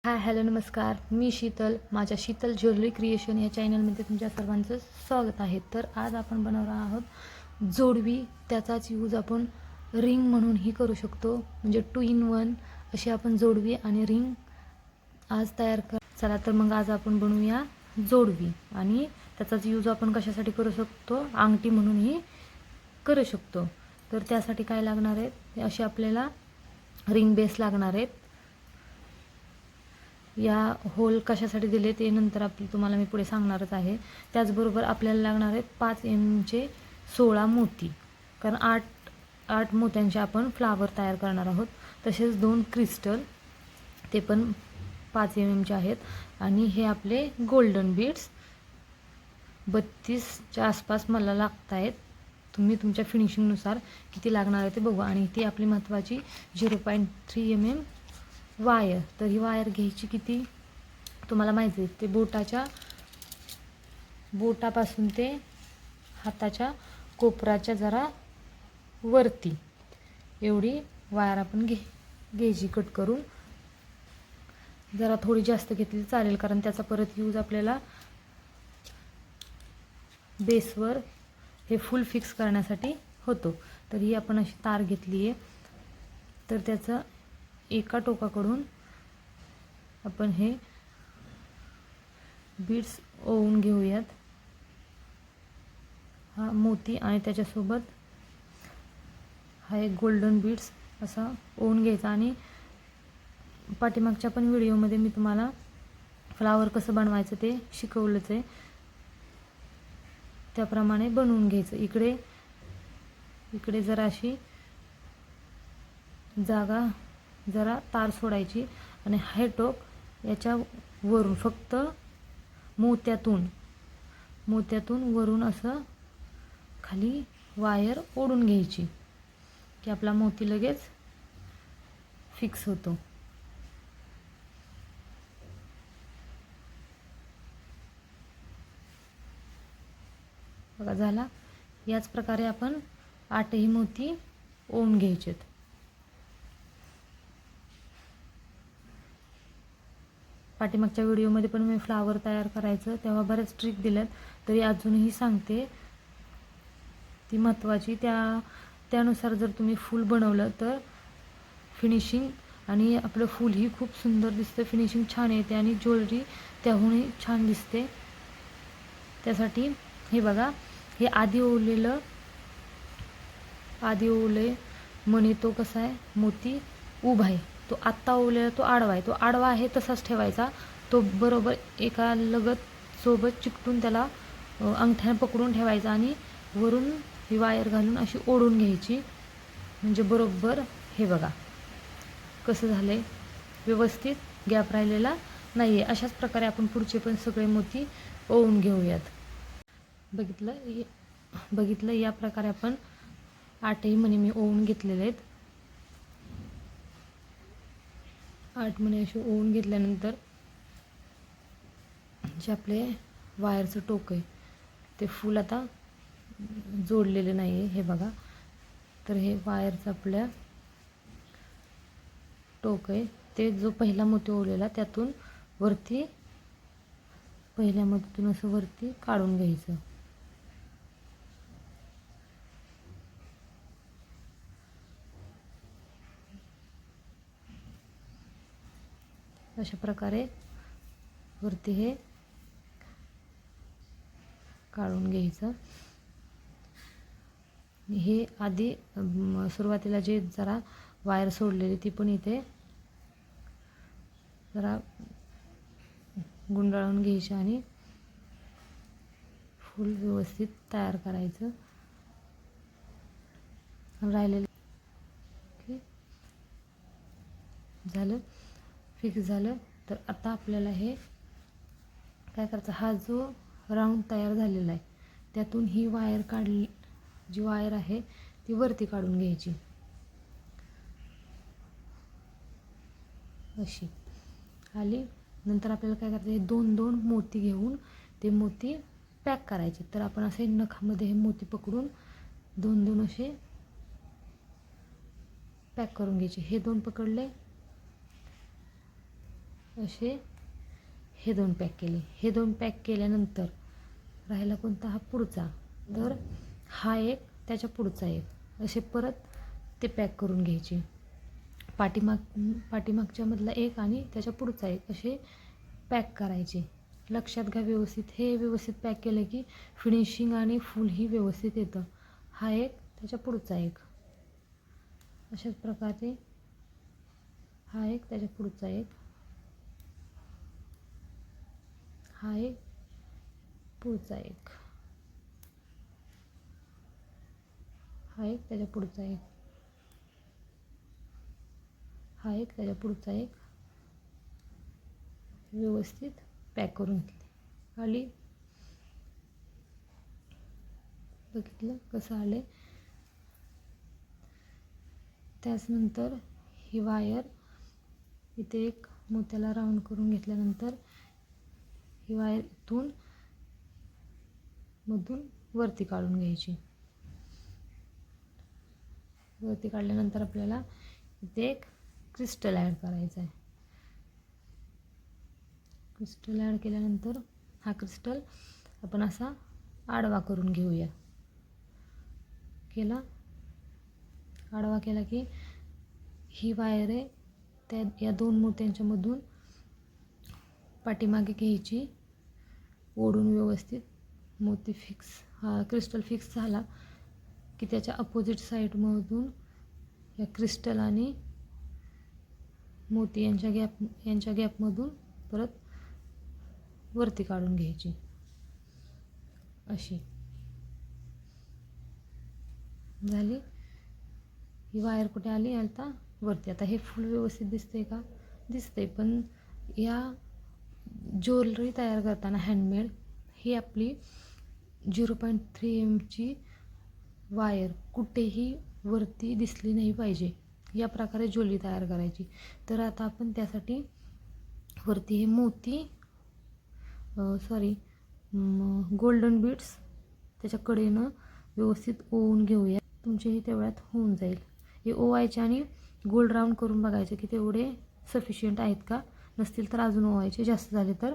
Hi hello नमस्कार, मी शीतल. माझ्या Sheetal jewellery creation या चॅनलमध्ये तुमच्या सर्वांचं स्वागत आहे. तर आज आपण बनवणार आहोत जोडवी. त्याचाच यूज आपण रिंग म्हणूनही करू शकतो. म्हणजे 2 in 1 अशी आपण जोडवी आणि रिंग आज तयार चला तर मग आज आपण बनवूया जोडवी. आणि त्याचाच यूज आपण कशासाठी करू शकतो, अंगठी म्हणूनही करू शकतो. तर त्यासाठी काय लागणार आहेत, असे आपल्याला रिंग बेस लागणार आहेत. या होल कशासाठी दिले ते नंतर तुम्हाला मी पुढे सांगणारच आहे. त्याचबरोबर आपल्याला लागणार आहेत 5 mm 16 मोती, कारण 8 मोत्यांचे आपण फ्लावर तयार करणार आहोत. तसेच 2 क्रिस्टल, ते पण 5 mm आहेत. आणि हे आपले गोल्डन बीड्स 32च्या आसपास मला लागत आहेत. तुम्ही तुमच्या फिनिशिंगनुसार किती लागणार आहे ते बघू. आणि ती आपली महत्त्वाची 0.3 mm वायर. तर ही वायर घ्यायची किती तुम्हाला माहिती आहे, ते बोटापासून ते हाताच्या कोपराच्या जरा वरती एवढी वायर आपण घ्यायची कट करून. जरा थोडी जास्त घेतली चालेल, कारण त्याचा परत यूज आपल्याला बेसवर हे फुल फिक्स करण्यासाठी होतो. तर ही आपण अशी तार घेतली आहे. तर त्याचं एका टोकाकडून आपण हे बीड्स ओवून घेऊयात. हा मोती आणि त्याच्यासोबत हा एक गोल्डन बीड्स असा ओवून घ्यायचा. आणि पाठीमागच्या पण व्हिडिओमध्ये मी तुम्हाला फ्लावर कसं बनवायचं ते शिकवलंच आहे. त्याप्रमाणे बनवून घ्यायचं. इकडे जरा अशी जागा जरा तार सोडायची आणि हे टोक याच्या वरून फक्त मोत्यातून वरून असं खाली वायर ओढून घ्यायची की आपला मोती लगेच फिक्स होतो. बघा झाला. याच प्रकारे आपण 8ही मोती ओवून घ्यायचेत. पाठीमागच्या व्हिडिओमध्ये पण मी फ्लावर तयार करायचं तेव्हा बऱ्याच ट्रिक दिल्यात, तरी अजूनही सांगते ती महत्त्वाची. त्यानुसार जर तुम्ही फूल बनवलं तर फिनिशिंग आणि आपलं फूल ही खूप सुंदर दिसतं, फिनिशिंग छान येते आणि ज्वेलरी त्याहूनही छान दिसते. त्यासाठी हे बघा, हे आधी ओवले मणी तो कसा आहे, मोती उभा आहे. तो आत्ता ओवलेला तो आडवा आहे. तो आडवा आहे तसाच ठेवायचा. तो बरोबर एका लगत सोबत चिकटून त्याला अंगठ्याने पकडून ठेवायचा आणि वरून ही वायर घालून अशी ओढून घ्यायची. म्हणजे बरोबर हे बघा कसं झालंय, व्यवस्थित गॅप राहिलेला नाही आहे. अशाच प्रकारे आपण पुढचे पण सगळे मोती ओवून घेऊयात. बघितलं या प्रकारे आपण 8ही मणी मी ओवून घेतलेले आहेत. 8 मणी असे ओवून घेतल्यानंतर जे आपले वायरचं टोक आहे ते फुल आता जोडलेले नाही आहे, हे बघा. तर हे वायरचं आपल्या टोक आहे ते जो पहिला मोती ओवलेला त्यातून वरती, पहिल्या मोतीतून असं वरती काढून घ्यायचं. अशा प्रकारे वरती हे काढून घ्यायचं. हे आधी सुरुवातीला जे जरा वायर सोडलेली ती पण इथे जरा गुंडाळून घ्यायची आणि फूल व्यवस्थित तयार करायचं. राहिलेलं झालं, फिक्स झालं. तर आता आपल्याला हे काय करायचं, हा जो राऊंड तयार झालेला आहे त्यातून ही वायर काढली, जी वायर आहे ती वरती काढून घ्यायची अशी आली. नंतर आपल्याला काय करायचं, हे 2 मोती घेऊन ते मोती पॅक करायचे. तर आपण असे नखामध्ये हे मोती पकडून 2 असे पॅक करून घ्यायचे. हे 2 पकडले असे हे 2 पॅक केले. हे 2 पॅक केल्यानंतर राहिला कोणता? हा पुढचा. तर हा एक, त्याच्या पुढचा एक, असे परत ते पॅक करून घ्यायचे. पाठीमागच्या मधला एक आणि त्याच्या पुढचा एक, असे पॅक करायचे. लक्षात घ्या व्यवस्थित. हे व्यवस्थित पॅक केलं की फिनिशिंग आणि फुलही व्यवस्थित येतं. हा एक, त्याच्या पुढचा एक, अशाच प्रकारे हा एक, त्याच्या पुढचा एक, हा एक, पुढचा एक, हा एक, त्याच्या पुढचा एक, हा एक, त्याच्या पुढचा एक, व्यवस्थित पॅक करून घेतले. खाली बघितलं कसं आले. त्याचनंतर ही वायर इथे एक मोत्याला राऊंड करून घेतल्यानंतर ही वायर इथून मधून वरती काढून घ्यायची. वरती काढल्यानंतर आपल्याला इथे एक क्रिस्टल ॲड करायचा आहे. क्रिस्टल ॲड केल्यानंतर हा क्रिस्टल आपण असा आडवा करून घेऊया. आडवा केला की ही वायर आहे त्या या 2 मोत्यांच्या मधून पाठीमागे घ्यायची, ओढून व्यवस्थित. मोती फिक्स, हा क्रिस्टल फिक्स झाला की त्याच्या अपोजिट साईडमधून या क्रिस्टल आणि मोती यांच्या गॅपमधून परत वरती काढून घ्यायची. अशी झाली. ही वायर कुठे आली? आता वरती. आता हे फुल व्यवस्थित दिसतंय का? दिसतंय. पण या ज्वेलरी तयार करताना हँडमेड ही आपली 0.3 एमची वायर कुठेही वरती दिसली नाही पाहिजे. या प्रकारे ज्वेलरी तयार करायची. तर आता आपण त्यासाठी वरती हे मोती गोल्डन बीड्स त्याच्या कडेनं व्यवस्थित ओवून घेऊया. तुमचेही तेवढ्यात होऊन जाईल. हे ओवायचे आणि गोल राऊंड करून बघायचे की तेवढे सफिशियंट आहेत का. नसतील तर अजून ओवायचे, जास्त झाले तर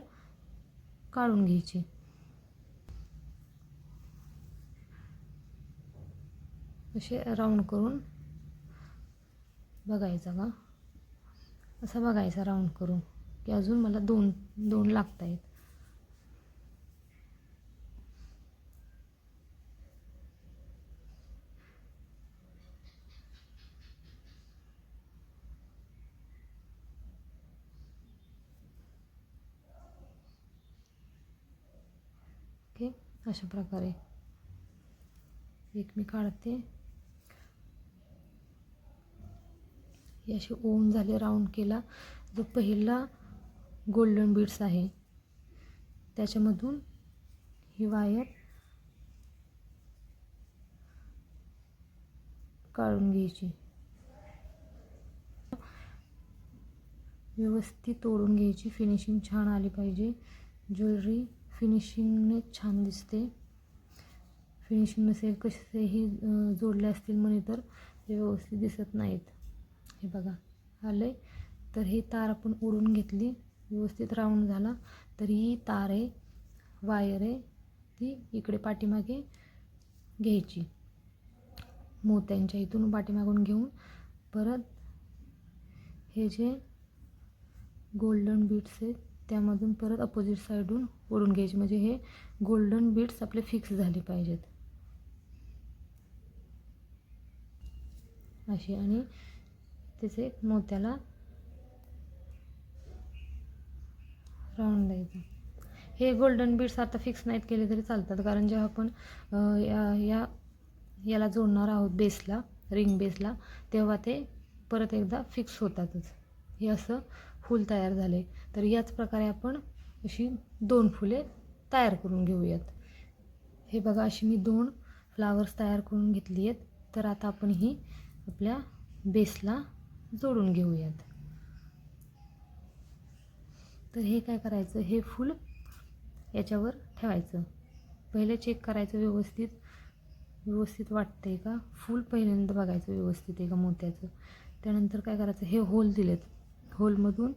काढून घ्यायचे. असे राऊंड करून बघायचा का, असा बघायचा राऊंड करून की अजून मला दोन लागत आहेत. ओके, अशा प्रकारे एक मी काढते. हे असे ओवून झाले, राऊंड केला. जो पहिला गोल्डन बीड्स आहे त्याच्यामधून ही वायर काढून घ्यायची. व्यवस्थित तोडून घ्यायची. फिनिशिंग छान आली पाहिजे. ज्वेलरी फिनिशिंगने छान दिसते. फिनिशिंग नसेल, कसेही जोडले असतील म्हणे तर ते व्यवस्थित दिसत नाहीत. हे बघा आले. तर ही तार आपण ओढून घेतली, व्यवस्थित राऊंड झाला. तर ही तार आहे, वायर आहे, ती इकडे पाठीमागे घ्यायची. मोत्यांच्या इथून पाठीमागून घेऊन परत हे जे गोल्डन बीड्स आहेत त्यामधून परत अपोजिट साईडून ओढून घ्यायचे. म्हणजे हे गोल्डन बीड्स आपले फिक्स झाले पाहिजेत अशी. आणि त्याचे मोत्याला राऊंड द्यायचं. हे गोल्डन बीड्स आता फिक्स नाहीत केले तरी चालतात, कारण जेव्हा आपण याला जोडणार आहोत बेसला, रिंग बेसला, तेव्हा ते परत एकदा फिक्स होतातच. हे असं फूल तयार झाले. तर याच प्रकारे आपण अशी 2 फुले तयार करून घेऊयात. हे बघा, अशी मी 2 फ्लावर्स तयार करून घेतली आहेत. तर आता आपण ही आपल्या बेसला जोडून घेऊयात. तर हे काय करायचं, हे फूल याच्यावर ठेवायचं. पहिले चेक करायचं व्यवस्थित वाटतंय का. फूल पहिल्यांदा बघायचं व्यवस्थित आहे का मोत्याचं. त्यानंतर काय करायचं, हे होल दिलेत, होलमधून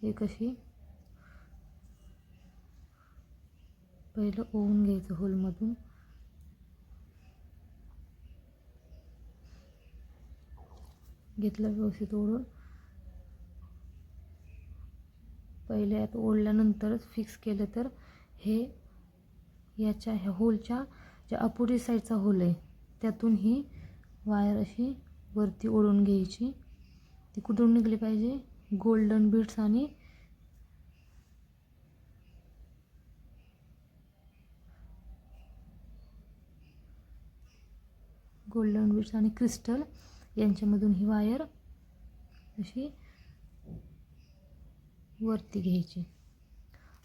एक अशी पहिलं ओवून घ्यायचं होलमधून. घेतलं व्यवस्थित ओढून. पहिले यात ओढल्यानंतरच फिक्स केलं तर हे याच्या ह्या होलच्या ज्या अपोजिट साईडचा होल आहे त्यातून ही वायर अशी वरती ओढून घ्यायची. ती कुठून निघली पाहिजे? गोल्डन बीड्स आणि क्रिस्टल यांच्यामधून ही वायर अशी वरती घ्यायची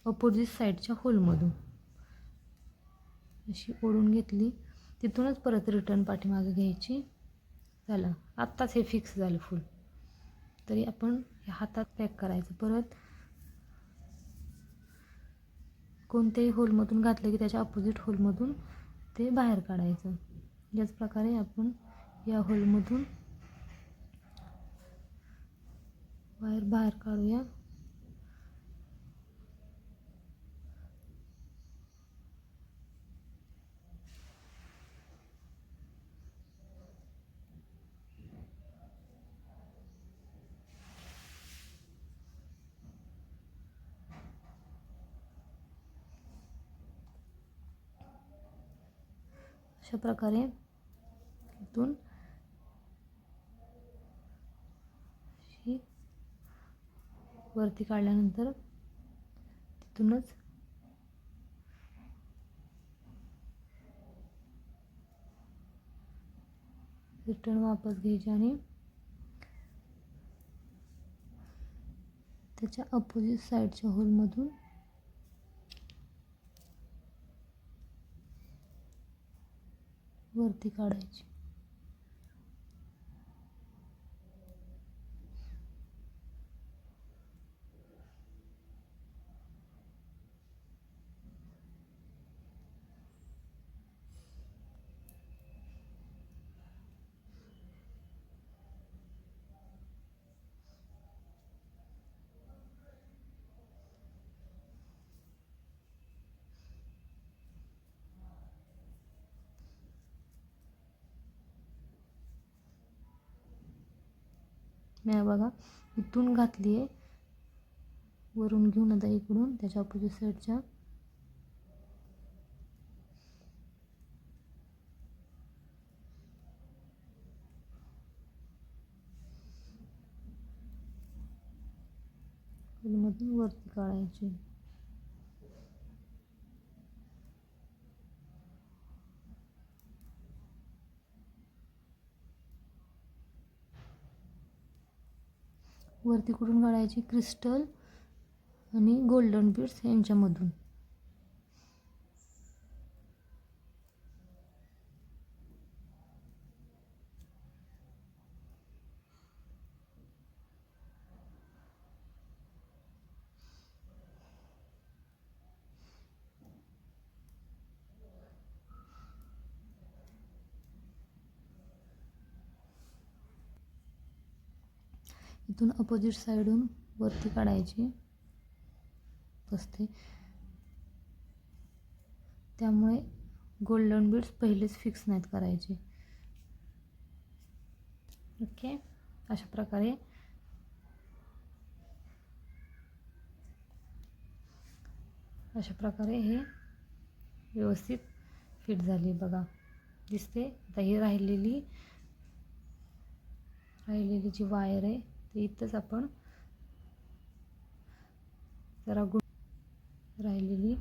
अपोजिट साईडच्या होलमधून. अशी ओढून घेतली, तिथूनच परत रिटर्न पाठीमागे घ्यायची. झालं, आत्ताच हे फिक्स झालं फुल. तरी आपण हे हातात पॅक करायचं. परत कोणत्याही होलमधून घातलं की त्याच्या अपोजिट होलमधून ते बाहेर काढायचं. याच प्रकारे आपण या होलमधून वायर बाहेर काढूया. अशा प्रकारे इथून वरती काढल्यानंतर तिथूनच रिटर्न वापस घ्यायची आणि त्याच्या अपोजिट साईडच्या होलमधून वरती काढायची. मी बघा इथून घातली आहे, वरून घेऊन आता इकडून त्याच्या अपोजिट साईडच्या मधून वरती काढायची. वरती कुठून काढायची? क्रिस्टल आणि गोल्डन बीड्स यांच्यामधून. इथून अपोजिट साईडून वरती काढायची असते. त्यामुळे गोल्डन बीड्स पहिलेच फिक्स नाहीत करायचे. ओके, अशा प्रकारे हे व्यवस्थित फिट झाली बघा, दिसते. आता ही राहिलेली जी वायर आहे ती इथंच आपण जरा राहिलेली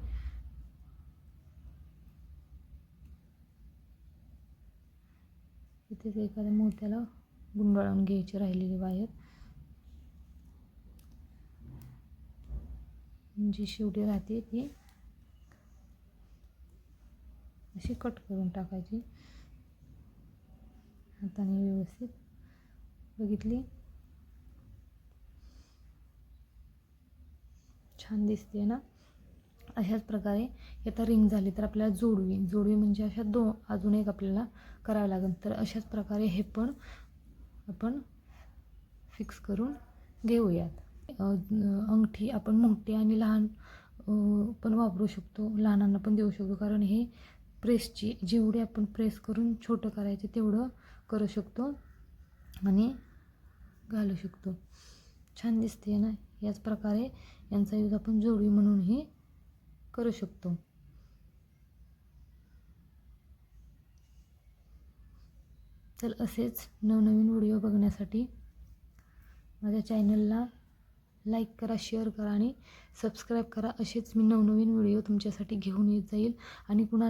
इथेच एखाद्या मोत्याला गुंडाळून घ्यायची राहिलेली वायर. जी शेवटी राहते ती अशी कट करून टाकायची हाताने व्यवस्थित. बघितली, छान दिसते ना. अशाच प्रकारे आता रिंग झाली तर आपल्याला जोडवी म्हणजे अशा अजून एक आपल्याला करावं लागेल. तर अशाच प्रकारे हे पण आपण फिक्स करून घेऊयात. अंगठी आपण मोठी आणि लहान पण वापरू शकतो, लहानांना पण देऊ शकतो, कारण हे प्रेसची जेवढे आपण प्रेस करून छोटं करायचे तेवढं करू शकतो आणि घालू शकतो. छान दिसते ना. याच प्रकारे यांचा यूज आपण जोडवी म्हणूनही करू शकतो. तर असेच नवनवीन व्हिडिओ बघण्यासाठी माझ्या चॅनलला लाईक करा, शेअर करा आणि सबस्क्राईब करा. असेच मी नवनवीन व्हिडिओ तुमच्यासाठी घेऊन येत जाईल. आणि कुणाला